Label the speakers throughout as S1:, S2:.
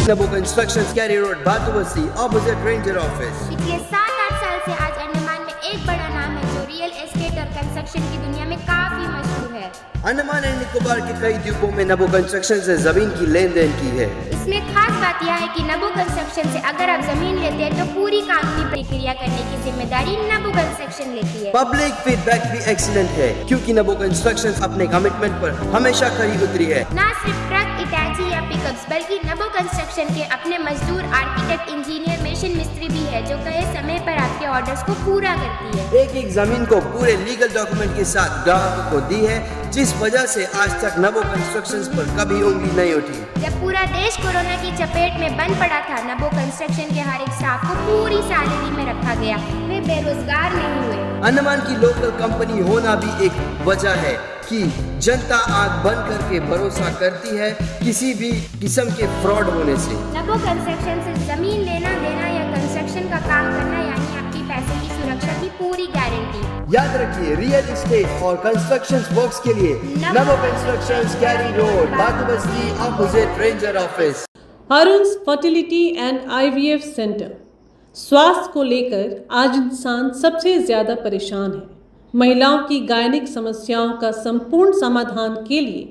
S1: Nabo Constructions, Cary Road, Bhatubasi, opposite Ranger Office.
S2: पिछले 7-8 साल से आज अंडमान में एक बड़ा नाम है जो रियल एस्टेट और कंस्ट्रक्शन की दुनिया में काफी मशहूर है।
S1: अंडमान एंड निकोबार के कई द्वीपों में नबो कंस्ट्रक्शन से जमीन की लेन देन की है।
S2: इसमें खास बात यह है कि नबो कंस्ट्रक्शन से अगर आप जमीन लेते हैं तो पूरी कानूनी प्रक्रिया करने की जिम्मेदारी नबो कंस्ट्रक्शन लेती है।
S1: पब्लिक फीडबैक भी एक्सीलेंट है क्योंकि नबो कंस्ट्रक्शन अपने कमिटमेंट पर हमेशा खरी उतरी है।
S2: न सिर्फ ट्रक, इटाची या पिकअप्स बल्कि नबो कंस्ट्रक्शन के अपने मजदूर, आर्किटेक्ट, इंजीनियर, मशीन मिस्त्री भी है जो कहे समय पर आपके ऑर्डर्स को पूरा करती है।
S1: एक एक जमीन को पूरे लीगल डॉक्यूमेंट के साथ ग्राहकों को दी है, जिस वजह से आज तक नबो कंस्ट्रक्शंस पर कभी उंगली नहीं उठी।
S2: जब पूरा देश कोरोना की चपेट में बंद पड़ा था, नबो कंस्ट्रक्शन के हर एक स्टाफ को पूरी सैलरी में रखा गया। वे बेरोजगार नहीं हुए।
S1: अंडमान की लोकल कंपनी होना भी एक वजह है कि जनता आंख बंद करके भरोसा करती है किसी भी किस्म के फ्रॉड होने से।
S2: नबो कंस्ट्रक्शन से जमीन लेना देना या कंस्ट्रक्शन का काम करना यानी आपकी पैसे की सुरक्षा की पूरी गारंटी।
S1: याद रखिए, रियल एस्टेट और कंस्ट्रक्शन वर्क्स के लिए नबो कंस्ट्रक्शंस, कैरी रोड, बातुबस्ती, opposite ranger office.
S3: Arun's fertility and IVF centre. स्वास्थ्य को लेकर आज इंसान सबसे ज़्यादा परेशान है। महिलाओं की गायनिक समस्याओं का संपूर्ण समाधान के लिए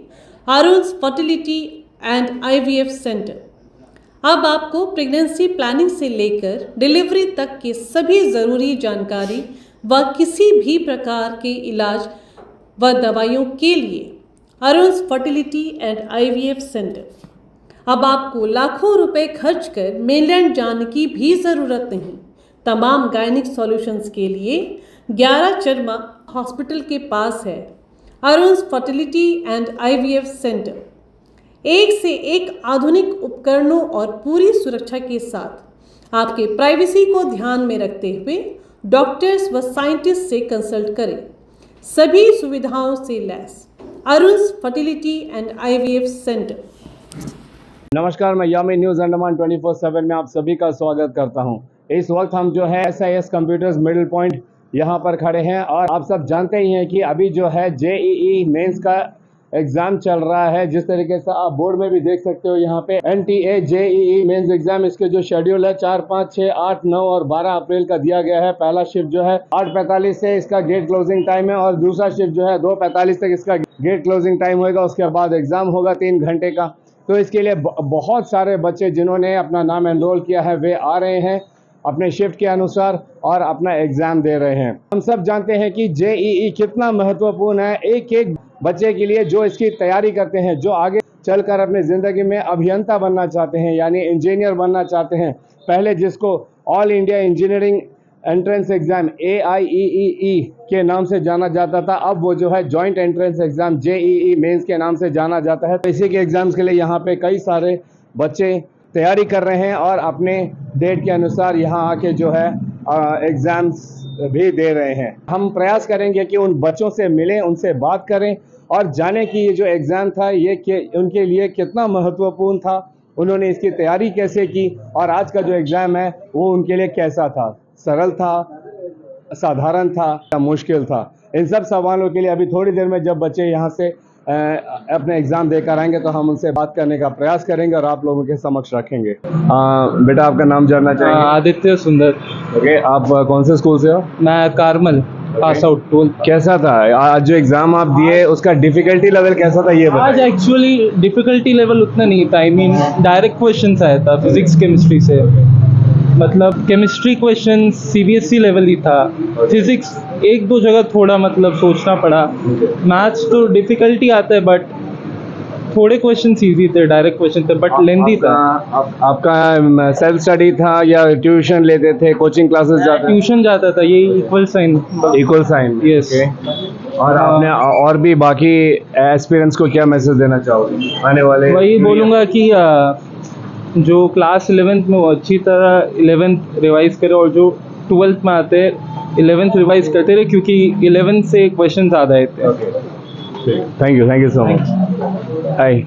S3: अरुण्स फर्टिलिटी एंड आईवीएफ सेंटर अब आपको प्रेगनेंसी प्लानिंग से लेकर डिलीवरी तक की सभी ज़रूरी जानकारी व किसी भी प्रकार के इलाज व दवाइयों के लिए अरुण्स फर्टिलिटी एंड आईवीएफ सेंटर। अब आपको लाखों रुपए खर्च कर मेनलैंड जाने की भी ज़रूरत नहीं। तमाम गायनिक सॉल्यूशंस के लिए 11 चरमा हॉस्पिटल के पास है अरुण्स फर्टिलिटी एंड आईवीएफ सेंटर। एक से एक आधुनिक उपकरणों और पूरी सुरक्षा के साथ आपके प्राइवेसी को ध्यान में रखते हुए डॉक्टर्स व साइंटिस्ट से कंसल्ट करें। सभी सुविधाओं से lace अरुण्स fertility and IVF centre.
S4: नमस्कार, मैं यामी न्यूज़ अंडमान 24/7 में आप सभी का स्वागत करता हूं। इस वक्त हम जो है SIS कंप्यूटर्स मिडिल पॉइंट यहाँ पर खड़े हैं और आप सब जानते ही हैं कि अभी जो है JEE मेंस का एग्ज़ाम चल रहा है। जिस तरीके से आप बोर्ड में भी देख सकते हो यहाँ पे NTA JEE मेंस एग्ज़ाम, इसके जो शेड्यूल है 4, 5, 6, 8, 9 और 12 अप्रैल का दिया गया है। पहला शिफ्ट जो है 8:45 से इसका गेट क्लोजिंग टाइम है और दूसरा शिफ्ट जो है 2:45 तक इसका गेट क्लोजिंग टाइम होगा। उसके बाद एग्ज़ाम होगा 3 घंटे का। तो इसके लिए बहुत सारे बच्चे जिन्होंने अपना नाम एनरोल किया है वे आ रहे हैं अपने शिफ्ट के अनुसार और अपना एग्ज़ाम दे रहे हैं। हम सब जानते हैं कि JEE कितना महत्वपूर्ण है एक एक बच्चे के लिए जो इसकी तैयारी करते हैं, जो आगे चलकर अपनी ज़िंदगी में अभियंता बनना चाहते हैं यानी इंजीनियर बनना चाहते हैं। पहले जिसको all India engineering entrance exam AIEEE के नाम से जाना जाता था, अब वो जो है joint entrance exam JEE mains के नाम से जाना जाता है। तो इसी के एग्ज़ाम्स के लिए यहाँ पे कई सारे बच्चे तैयारी कर रहे हैं और अपने डेट के अनुसार यहाँ आके जो है एग्ज़ाम्स भी दे रहे हैं। हम प्रयास करेंगे कि उन बच्चों से मिलें, उनसे बात करें और जाने कि ये जो एग्ज़ाम था ये उनके लिए कितना महत्वपूर्ण था, उन्होंने इसकी तैयारी कैसे की और आज का जो एग्ज़ाम है वो उनके लिए कैसा था, सरल था, साधारण था या मुश्किल था। इन सब सवालों के लिए अभी थोड़ी देर में जब बच्चे यहाँ से अपने एग्ज़ाम देकर आएंगे तो हम उनसे बात करने का प्रयास करेंगे और आप लोगों के समक्ष रखेंगे। बेटा, आपका नाम जानना चाहेंगे?
S5: आदित्य सुंदर।
S4: ओके, आप कौन से स्कूल से हो?
S5: मैं कार्मल पास आउट 12।
S4: कैसा था आज जो एग्ज़ाम आप दिए, उसका डिफ़िकल्टी लेवल कैसा था ये बताइए।
S5: आज एक्चुअली डिफ़िकल्टी लेवल उतना नहीं था। आई मीन डायरेक्ट क्वेश्चन आया था फिजिक्स केमिस्ट्री से। मतलब केमिस्ट्री क्वेश्चन CBSE लेवल ही था। फिजिक्स 1-2 जगह थोड़ा मतलब सोचना पड़ा। मैथ्स तो डिफ़िकल्टी आता है बट थोड़े क्वेश्चन इजी थे, डायरेक्ट क्वेश्चन थे बट लेंदी था।
S4: आपका सेल्फ स्टडी था या ट्यूशन लेते थे, कोचिंग क्लासेस जाते?
S5: ट्यूशन जाता था। ये इक्वल साइन। यस।
S4: और आपने और भी बाकी एस्पिरेंट्स को क्या मैसेज देना चाहोगे आने वाले?
S5: वही बोलूँगा कि जो क्लास 11th में वो अच्छी तरह 11th रिवाइज़ करे और जो 12th में आते हैं 11th रिवाइज़ करते रहे क्योंकि 11th से क्वेश्चन ज़्यादा आए थे।
S4: Thank you so much. Hi,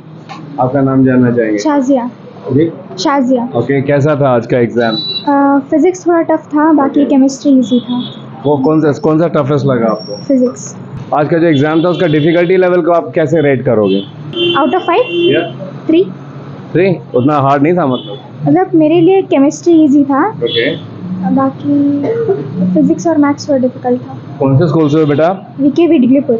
S4: आपका नाम जानना चाहेंगे?
S6: शाजिया।
S4: जी,
S6: शाजिया।
S4: ओके, कैसा था आज का एग्ज़ाम?
S6: फिजिक्स थोड़ा टफ था, बाकी केमिस्ट्री इजी था।
S4: वो कौन सा टफेस्ट लगा आपको?
S6: फिजिक्स।
S4: आज का जो एग्ज़ाम था उसका डिफ़िकल्टी लेवल को आप कैसे रेट करोगे?
S6: Out of 5? 3।
S4: 3 उतना हार्ड नहीं था मतलब?
S6: मतलब मेरे लिए केमिस्ट्री इजी था,
S4: ओके।
S6: बाकी फिजिक्स और मैथ्स थोड़ा डिफिकल्ट था।
S4: कौन से स्कूल से हो बेटा?
S6: विके डिग्लीपुर।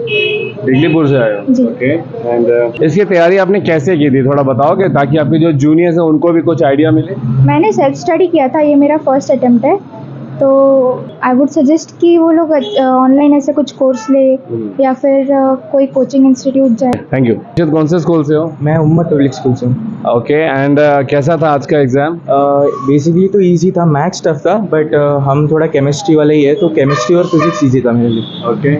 S4: डिग्लीपुर से आए हो?
S6: जी।
S4: ओके। एंड इसकी तैयारी आपने कैसे की थी, थोड़ा बताओगे ताकि आपके जो जूनियर्स हैं उनको भी कुछ आइडिया मिले?
S6: मैंने सेल्फ स्टडी किया था, ये मेरा फर्स्ट अटेम्प्ट है, तो आई वुड सजेस्ट कि वो लोग ऑनलाइन ऐसे कुछ कोर्स ले या फिर कोई कोचिंग इंस्टीट्यूट जाए।
S4: Thank you. कौन से स्कूल से हो?
S7: मैं उम्मत पब्लिक स्कूल से हूँ।
S4: ओके। एंड कैसा था आज का एग्जाम?
S7: बेसिकली तो इजी था, मैथ्स टफ था, बट हम थोड़ा केमिस्ट्री वाले ही है, तो केमिस्ट्री और फिजिक्स इजी था मेरे लिए।
S4: ओके।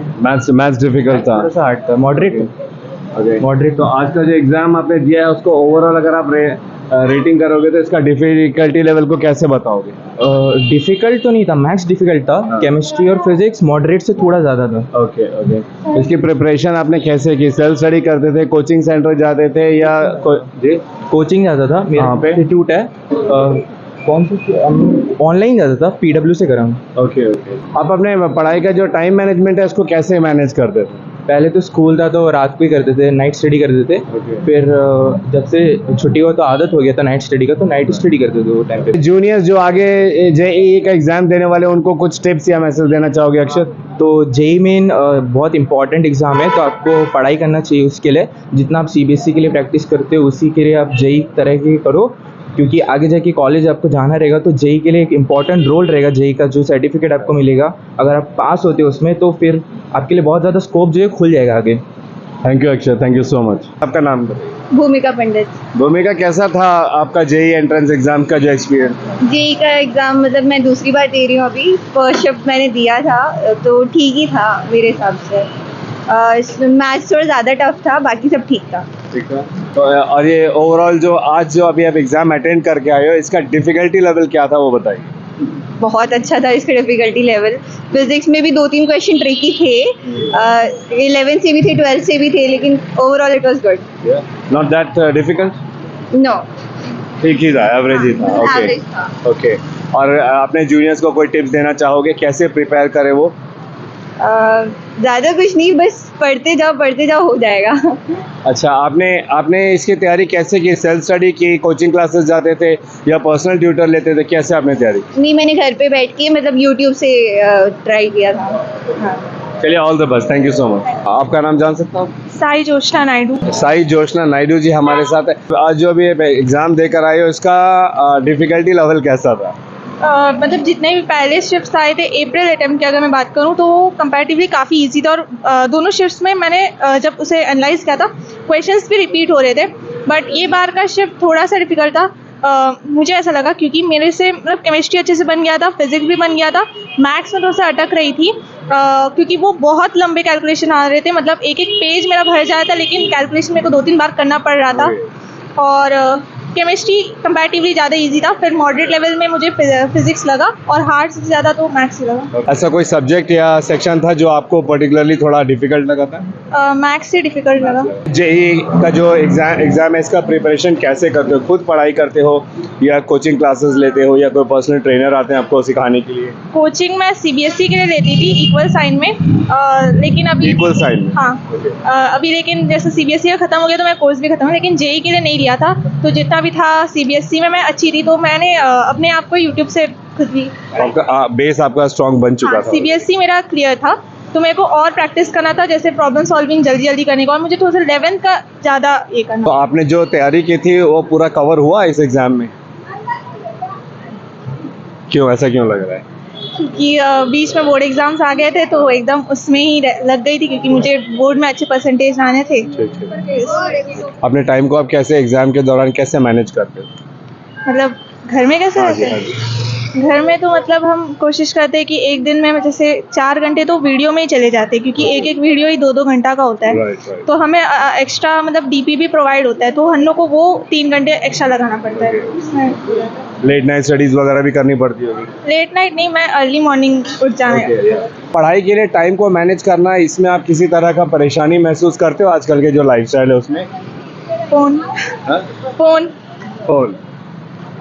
S4: मैथ्स डिफिकल्ट था?
S7: थोड़ा सा हार्ड था, मॉडरेट था।
S4: ओके।
S7: मॉडरेट
S4: तो आज का जो एग्जाम आपने दिया है उसको ओवरऑल अगर आप रेटिंग करोगे तो इसका डिफिकल्टी लेवल को कैसे बताओगे?
S7: डिफिकल्ट तो नहीं था, मैथ्स डिफिकल्ट था, केमिस्ट्री और फिजिक्स मॉडरेट से थोोड़ा ज़्यादा था।
S4: Okay okay. इसकी प्रिपरेशन आपने कैसे की? सेल्फ स्टडी करते थे, कोचिंग सेंटर जाते थे या जी?
S7: कोचिंग जाता था, मेरा
S4: कहाँ पे?
S7: इंस्टीट्यूट है, कौन सी, ऑनलाइन जाता था, PW से करा हूँ।
S4: Okay okay. आप अपने पढ़ाई का जो टाइम मैनेजमेंट है उसको कैसे मैनेज करते थे?
S7: पहले तो स्कूल था तो रात को ही करते थे, नाइट स्टडी करते थे।
S4: Okay.
S7: फिर जब से छुट्टी हो तो आदत हो गया था नाइट स्टडी का, तो नाइट स्टडी करते थे वो टाइम पे।
S4: जूनियर्स जो आगे JEE का एग्जाम देने वाले उनको कुछ टिप्स या मैसेज देना चाहोगे अक्षर?
S7: तो जेई मेन बहुत इंपॉर्टेंट एग्ज़ाम है, तो आपको पढ़ाई करना चाहिए उसके लिए। जितना आप CBSE के लिए प्रैक्टिस करते हो उसी के लिए आप जेई तरह की करो, क्योंकि आगे जाके कॉलेज आपको जाना रहेगा, तो जेई के लिए एक इम्पॉर्टेंट रोल रहेगा। जेई का जो सर्टिफिकेट आपको मिलेगा, अगर आप पास होते हो उसमें, तो फिर आपके लिए बहुत ज़्यादा स्कोप जो है खुल जाएगा आगे।
S4: थैंक यू अक्षर, थैंक यू सो मच। आपका नाम बताइए।
S8: भूमिका पंडित।
S4: भूमिका, कैसा था आपका JEE एंट्रेंस एग्जाम का जो एक्सपीरियंस?
S8: जेई का एग्ज़ाम मतलब मैं दूसरी बार दे रही हूँ अभी, फर्स्ट शिफ्ट मैंने दिया था तो ठीक ही था मेरे हिसाब से। इसमें मैथ्स थोड़ा ज़्यादा टफ था, बाकी सब ठीक था।
S4: ठीक है। तो और ये ओवरऑल जो आज जो अभी आप एग्जाम अटेंड करके आए हो इसका डिफिकल्टी लेवल क्या था वो बताइए?
S8: बहुत अच्छा था इसका डिफ़िकल्टी लेवल। फिजिक्स में भी 2-3 क्वेश्चन ट्रिकी थे, 11 से भी थे, 12 से भी थे, लेकिन overall it was good.
S4: Not that difficult?
S8: No,
S4: ठीक ही था, एवरेज ही था। ओके
S8: एवरेज था।
S4: ओके। और आपने जूनियर्स को कोई टिप्स देना चाहोगे, कैसे प्रिपेयर करें वो?
S8: ज़्यादा कुछ नहीं, बस पढ़ते जाओ हो जाएगा।
S4: अच्छा, आपने इसकी तैयारी कैसे की? सेल्फ स्टडी की, कोचिंग क्लासेस जाते थे या पर्सनल ट्यूटर लेते थे, कैसे आपने तैयारी की?
S8: नहीं, मैंने घर पे बैठ के मतलब यूट्यूब से ट्राई किया था। हाँ।
S4: चलिए, all the best, thank you so much. आपका नाम जान सकता हूँ?
S9: साई जोशना नायडू।
S4: साई जोशना नायडू जी हमारे साथ है। आज जो अभी एग्जाम देकर आए हो इसका डिफिकल्टी लेवल कैसा था?
S9: मतलब जितने भी पहले शिफ्ट्स आए थे अप्रैल अटेम्प्ट की अगर मैं बात करूं तो वो कंपैरेटिवली काफ़ी इजी था, और दोनों शिफ्ट्स में मैंने जब उसे एनालाइज किया था क्वेश्चंस भी रिपीट हो रहे थे, बट ये बार का शिफ्ट थोड़ा सा डिफिकल्ट था। मुझे ऐसा लगा क्योंकि मेरे से मतलब केमिस्ट्री अच्छे से बन गया था, फिजिक्स भी बन गया था, मैथ्स में थोड़ा सा अटक रही थी क्योंकि वो बहुत लंबे कैलकुलेशन आ रहे थे, मतलब एक एक पेज मेरा भर जाता था, लेकिन कैलकुलेशन मेरे को 2-3 बार करना पड़ रहा था। और केमिस्ट्री कंपैरेटिवली ज़्यादा इजी था, फिर मॉडरेट लेवल में मुझे फिजिक्स लगा, और हार्ड से ज़्यादा तो मैथ्स लगा।
S4: ऐसा कोई सब्जेक्ट या सेक्शन था जो आपको पर्टिकुलरली थोड़ा डिफिकल्ट लगा था?
S9: मैथ्स से डिफिकल्ट लगा।
S4: JEE का जो एग्जाम है इसका प्रिपरेशन कैसे करते हो? खुद पढ़ाई करते हो या कोचिंग क्लासेस लेते हो या कोई पर्सनल ट्रेनर आते हैं आपको सिखाने के लिए?
S9: कोचिंग मैं CBSE के लिए लेती थी इक्वल साइन में, लेकिन अभी
S4: इक्वल साइन में?
S9: हाँ। अभी लेकिन जैसे CBSE का ख़त्म हो गया तो मैं कोर्स भी ख़त्म हो, लेकिन JEE के लिए नहीं लिया था, तो जितना भी था CBSE में मैं अच्छी थी, तो मैंने अपने आप को यूट्यूब से खुद भी
S4: आपका बेस आपका स्ट्रॉन्ग बन चुका था?
S9: CBSE मेरा क्लियर था, तो मेरे को और प्रैक्टिस करना था, जैसे प्रॉब्लम सॉल्विंग जल्दी करने का, और मुझे थोड़ा सा 11th का ज़्यादा ये करना।
S4: तो आपने जो तैयारी की थी वो पूरा कवर हुआ इस एग्जाम में? क्यों, ऐसा क्यों लग रहा है?
S9: क्योंकि बीच में बोर्ड एग्जाम्स आ गए थे, तो एकदम उसमें ही लग गई थी, क्योंकि मुझे बोर्ड में अच्छे परसेंटेज आने थे।
S4: अपने टाइम को आप कैसे एग्जाम के दौरान कैसे मैनेज करते हो?
S9: मतलब घर में कैसे
S4: हाँ जी,
S9: रहते
S4: हाँ
S9: हैं?
S4: जी।
S9: घर में तो मतलब हम कोशिश करते हैं कि एक दिन में जैसे 4 घंटे तो वीडियो में ही चले जाते हैं, क्योंकि एक एक वीडियो ही 2-2 घंटा का होता है।
S4: Right.
S9: तो हमें एक्स्ट्रा मतलब DP भी प्रोवाइड होता है, तो हम लोग को वो 3 घंटे एक्स्ट्रा लगाना पड़ता है।
S4: लेट नाइट स्टडीज वगैरह भी करनी पड़ती होगी?
S9: लेट नाइट नहीं, मैं अर्ली मॉर्निंग उठ जाना।
S4: पढ़ाई के लिए टाइम को मैनेज करना, इसमें आप किसी तरह का परेशानी महसूस करते हो आजकल के जो लाइफस्टाइल है उसमें?
S9: फोन
S4: हाँ?
S9: फोन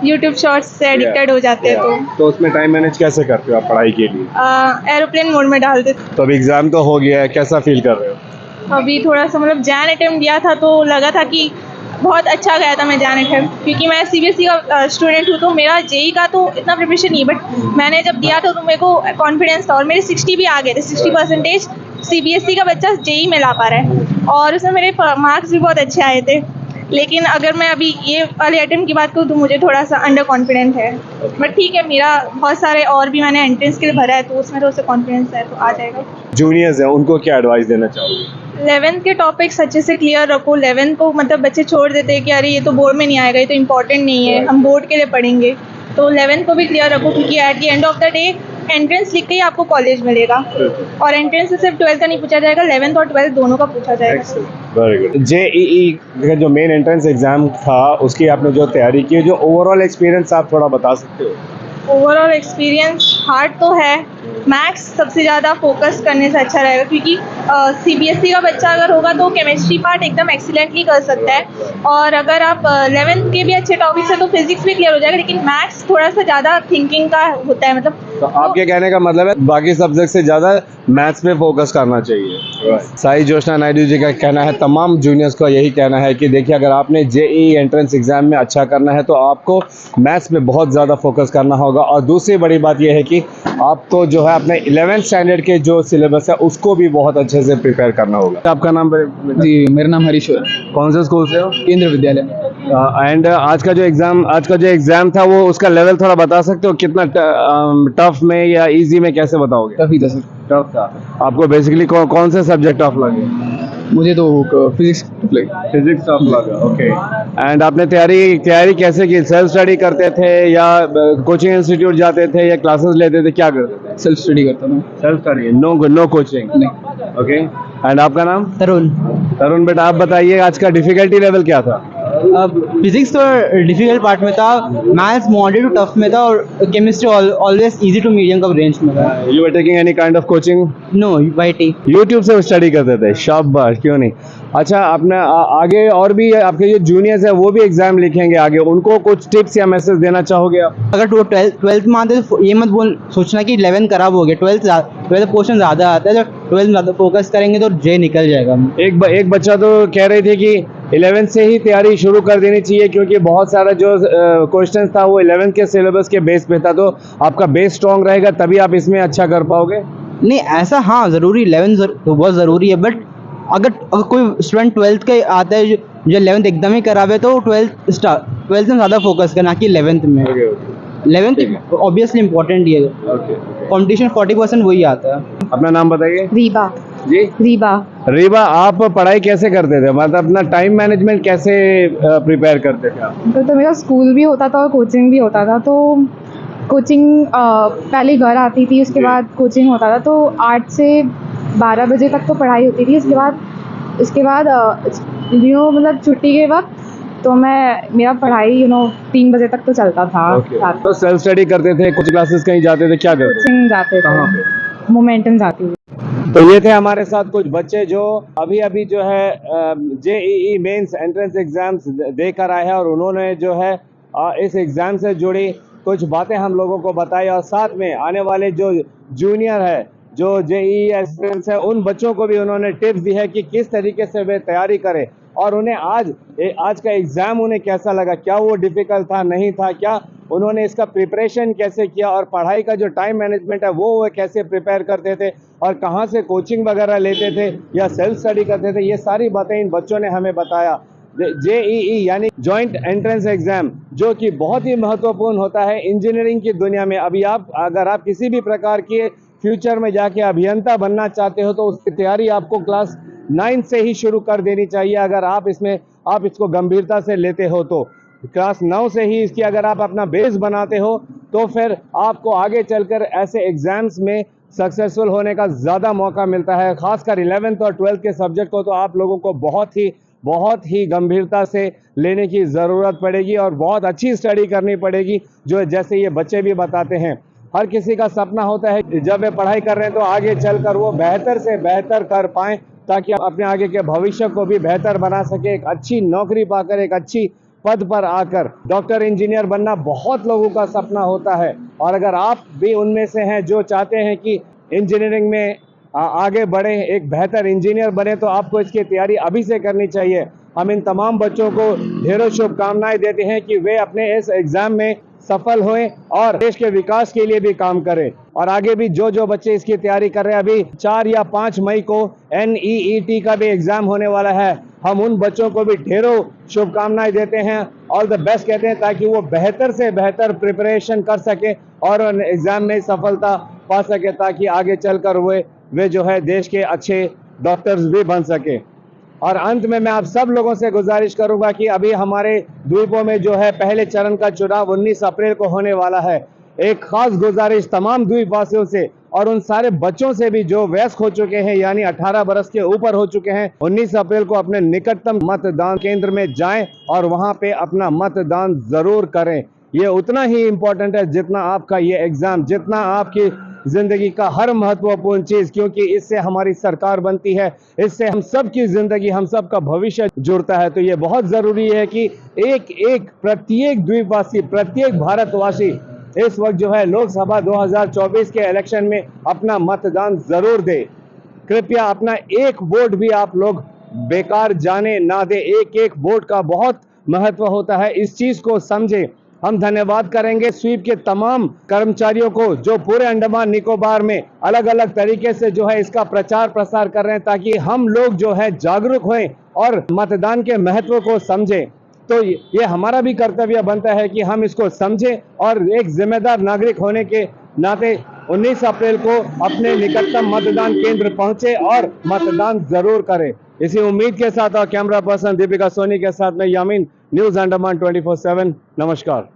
S9: यूट्यूब शॉर्ट्स से एडिक्टेड हो जाते हैं,
S4: तो उसमें टाइम मैनेज कैसे करते हो आप पढ़ाई के लिए?
S9: तो एरोप्लेन मोड में डाल देते।
S4: तो अब एग्जाम तो हो गया है, कैसा फील कर रहे हो?
S9: अभी थोड़ा सा मतलब जैन अटेम्प्ट दिया था, तो लगा था कि बहुत अच्छा गया था मेरा जान अटेम्प्ट, क्योंकि मैं सीबीएसई का स्टूडेंट हूँ, तो मेरा जेई का तो इतना प्रिपरेशन नहीं, बट मैंने जब दिया था तो मेरे को कॉन्फिडेंस था और मेरे 60 भी आ गए थे। 60% सीबीएसई का बच्चा जेई में ला पा रहा है और उसमें मेरे मार्क्स भी बहुत अच्छे आए थे। लेकिन अगर मैं अभी ये वाले अटेम्प्ट की बात करूँ तो मुझे थोड़ा सा अंडर कॉन्फिडेंट है, बट ठीक है, मेरा बहुत सारे और भी मैंने एंट्रेंस के लिए भरा है तो उसमें तो उससे कॉन्फिडेंस है, तो आ जाएगा।
S4: जूनियर्स हैं उनको क्या एडवाइस देना चाहोगे?
S9: 11th के टॉपिक्स अच्छे से क्लियर रखो। 11th को मतलब बच्चे छोड़ देते हैं कि अरे ये तो बोर्ड में नहीं आएगा, ये तो इम्पोर्टेंट नहीं है, हम बोर्ड के लिए पढ़ेंगे। तो 11th को भी क्लियर रखो, क्योंकि at the end of the day entrance लिख के ही आपको कॉलेज मिलेगा और एंट्रेंस से सिर्फ 12th का नहीं पूछा जाएगा, 11th और 12th दोनों का पूछा जाएगा।
S4: Very good. जेईई का जो मेन एंट्रेंस एग्जाम था उसकी आपने जो तैयारी की, जो ओवरऑल एक्सपीरियंस आप थोड़ा बता सकते हो?
S9: ओवरऑल एक्सपीरियंस हार्ड तो है, मैथ्स सबसे ज़्यादा फोकस करने से अच्छा रहेगा, क्योंकि सीबीएसई का बच्चा अगर होगा तो केमिस्ट्री पार्ट एकदम एक्सीलेंटली कर सकता है, और अगर आप 11th के भी अच्छे टॉपिक्स है तो फिजिक्स भी क्लियर हो जाएगा, लेकिन मैथ्स थोड़ा सा ज़्यादा थिंकिंग का होता है। मतलब
S4: तो आपके कहने का मतलब है बाकी सब्जेक्ट से ज़्यादा मैथ्स पे फोकस करना चाहिए। साई जोशना नायडू जी का कहना है, तमाम जूनियर्स का यही कहना है कि देखिए अगर आपने जेईई एंट्रेंस एग्जाम में अच्छा करना है तो आपको मैथ्स पे बहुत ज़्यादा फोकस करना होगा। और दूसरी बड़ी बात यह है कि आपको जो है अपने 11th स्टैंडर्ड के जो सिलेबस है उसको भी बहुत अच्छे से प्रिपेयर करना होगा। आपका नाम?
S10: जी, मेरा नाम हरीश्वर।
S4: कौन से स्कूल से हो?
S10: केंद्र विद्यालय।
S4: एंड आज का जो एग्ज़ाम था वो उसका लेवल थोड़ा बता सकते हो, कितना टफ में या इजी में, कैसे बताओगे?
S10: टफ ही था सर।
S4: टफ था। आपको बेसिकली कौन से सब्जेक्ट टफ लगे?
S10: मुझे तो फिजिक्स टफ लगी।
S4: फिजिक्स टफ लगा, ओके। एंड आपने तैयारी कैसे की? सेल्फ स्टडी करते थे या कोचिंग इंस्टीट्यूट जाते थे या क्लासेस लेते थे, क्या करते थे?
S10: सेल्फ स्टडी करता था।
S4: Self study, no coaching?
S10: नहीं।
S4: ओके। एंड आपका नाम?
S10: तरुण
S4: बेटा, आप बताइए आज का डिफिकल्टी लेवल क्या था?
S11: अब फिजिक्स तो डिफिकल्ट पार्ट में था, मैथ्स मॉडरेट टू टफ में था और chemistry always easy to medium का रेंज में था।
S4: You were taking any kind of coaching?
S11: No, YT।
S4: YouTube से स्टडी करते थे? शाबाश, क्यों नहीं। अच्छा, आपने आगे और भी आपके जो जूनियर्स है वो भी एग्जाम लिखेंगे आगे, उनको कुछ टिप्स या मैसेज देना चाहोगे आप?
S11: अगर 12th में आते तो ये मत सोचना कि 11th खराब हो गया, 12th पोर्शन ज़्यादा आता है, तो 12th में ज़्यादा फोकस करेंगे तो जे निकल जाएगा।
S4: एक बच्चा तो कह रहे थे कि 11th से ही तैयारी शुरू कर देनी चाहिए, क्योंकि बहुत सारा जो क्वेश्चन था वो 11th के सिलेबस के बेस पे था, तो आपका बेस स्ट्रॉन्ग रहेगा तभी आप इसमें अच्छा कर पाओगे।
S11: नहीं, ऐसा हाँ ज़रूरी, 11th तो बहुत ज़रूरी है, बट अगर कोई स्टूडेंट 12th का आता है जो 11th एकदम ही खराब है तो 12th में ज़्यादा फोकस करना कि 11th में। 11th ऑब्वियसली इम्पोर्टेंट ही है। कॉम्पिटिशन 40% वही आता है।
S4: अपना नाम बताइए।
S6: रीबा।
S4: जी,
S6: रीबा।
S4: आप पढ़ाई कैसे करते थे, मतलब अपना टाइम मैनेजमेंट कैसे प्रिपेयर करते थे आप?
S6: तो मेरा स्कूल भी होता था और कोचिंग भी होता था, तो कोचिंग पहले घर आती थी, उसके बाद कोचिंग होता था, तो 8 से 12 बजे तक तो पढ़ाई होती थी। उसके बाद मतलब छुट्टी के वक्त तो मेरा पढ़ाई 3 बजे तक तो चलता था।
S4: तो सेल्फ स्टडी करते थे, कुछ क्लासेस कहीं जाते थे, क्या करते थे?
S6: कोचिंग जाते थे, मोमेंटम जाती थी।
S4: तो ये थे हमारे साथ कुछ बच्चे जो अभी जो है जेईई मेंस एंट्रेंस एग्जाम्स दे कर आए हैं, और उन्होंने जो है इस एग्ज़ाम से जुड़ी कुछ बातें हम लोगों को बताई, और साथ में आने वाले जो जूनियर है, जो जेईई एस्पिरेंट्स है, उन बच्चों को भी उन्होंने टिप्स दी है कि किस तरीके से वे तैयारी करें, और उन्हें आज का एग्ज़ाम उन्हें कैसा लगा, क्या वो डिफ़िकल्ट था, नहीं था, क्या उन्होंने इसका प्रिपरेशन कैसे किया, और पढ़ाई का जो टाइम मैनेजमेंट है वो कैसे प्रिपेयर करते थे, और कहाँ से कोचिंग वगैरह लेते थे या सेल्फ स्टडी करते थे, ये सारी बातें इन बच्चों ने हमें बताया। जेईई यानी जॉइंट एंट्रेंस एग्जाम, जो कि बहुत ही महत्वपूर्ण होता है इंजीनियरिंग की दुनिया में। अभी अगर आप किसी भी प्रकार के फ्यूचर में जाके अभियंता बनना चाहते हो तो उसकी तैयारी आपको क्लास 9 से ही शुरू कर देनी चाहिए। अगर आप इसको गंभीरता से लेते हो तो क्लास 9 से ही इसकी अगर आप अपना बेस बनाते हो तो फिर आपको आगे चलकर ऐसे एग्जाम्स में सक्सेसफुल होने का ज़्यादा मौका मिलता है। खासकर 11th और 12th के सब्जेक्ट को तो आप लोगों को बहुत ही गंभीरता से लेने की ज़रूरत पड़ेगी, और बहुत अच्छी स्टडी करनी पड़ेगी, जो जैसे ये बच्चे भी बताते हैं। हर किसी का सपना होता है जब वे पढ़ाई कर रहे हैं तो आगे चलकर वो बेहतर से बेहतर कर पाएँ, ताकि अपने आगे के भविष्य को भी बेहतर बना सके, एक अच्छी नौकरी पाकर, एक अच्छी पद पर आकर। डॉक्टर इंजीनियर बनना बहुत लोगों का सपना होता है, और अगर आप भी उनमें से हैं जो चाहते हैं कि इंजीनियरिंग में आगे बढ़े, एक बेहतर इंजीनियर बने, तो आपको इसकी तैयारी अभी से करनी चाहिए। हम इन तमाम बच्चों को ढेरों शुभकामनाएं देते हैं कि वे अपने इस एग्जाम में सफल होएं और देश के विकास के लिए भी काम करें। और आगे भी जो जो बच्चे इसकी तैयारी कर रहे हैं, अभी 4 या 5 मई को NEET का भी एग्जाम होने वाला है। हम उन बच्चों को भी ढेरों शुभकामनाएं देते हैं, ऑल द बेस्ट कहते हैं, ताकि वो बेहतर से बेहतर प्रिपरेशन कर सके और एग्जाम में सफलता पा सके, ताकि आगे चलकर वे जो है देश के अच्छे डॉक्टर्स भी बन सके। और अंत में मैं आप सब लोगों से गुजारिश करूंगा कि अभी हमारे द्वीपों में जो है पहले चरण का चुनाव 19 अप्रैल को होने वाला है। एक खास गुजारिश तमाम द्वीपवासियों से और उन सारे बच्चों से भी जो वयस्क हो चुके हैं, यानी 18 बरस के ऊपर हो चुके हैं, 19 अप्रैल को अपने निकटतम मतदान केंद्र में जाएं और वहां पे अपना मतदान जरूर करें। ये उतना ही इम्पोर्टेंट है जितना आपका ये एग्जाम, जितना आपकी जिंदगी का हर महत्वपूर्ण चीज, क्योंकि इससे हमारी सरकार बनती है, इससे हम सब की जिंदगी, हम सब का भविष्य जुड़ता है। तो ये बहुत जरूरी है कि प्रत्येक द्वीपवासी, प्रत्येक भारतवासी इस वक्त जो है लोकसभा 2024 के इलेक्शन में अपना मतदान जरूर दे। कृपया अपना एक वोट भी आप लोग बेकार जाने ना दे। एक वोट का बहुत महत्व होता है, इस चीज को समझे। हम धन्यवाद करेंगे स्वीप के तमाम कर्मचारियों को जो पूरे अंडमान निकोबार में अलग अलग तरीके से जो है इसका प्रचार प्रसार कर रहे हैं, ताकि हम लोग जो है जागरूक हों और मतदान के महत्व को समझें। तो ये हमारा भी कर्तव्य बनता है कि हम इसको समझें और एक जिम्मेदार नागरिक होने के नाते 19 अप्रैल को अपने निकटतम मतदान केंद्र पहुंचे और मतदान जरूर करें। इसी उम्मीद के साथ और कैमरा पर्सन दीपिका सोनी के साथ मैं यामीन, न्यूज़ अंडमान 24/7। नमस्कार।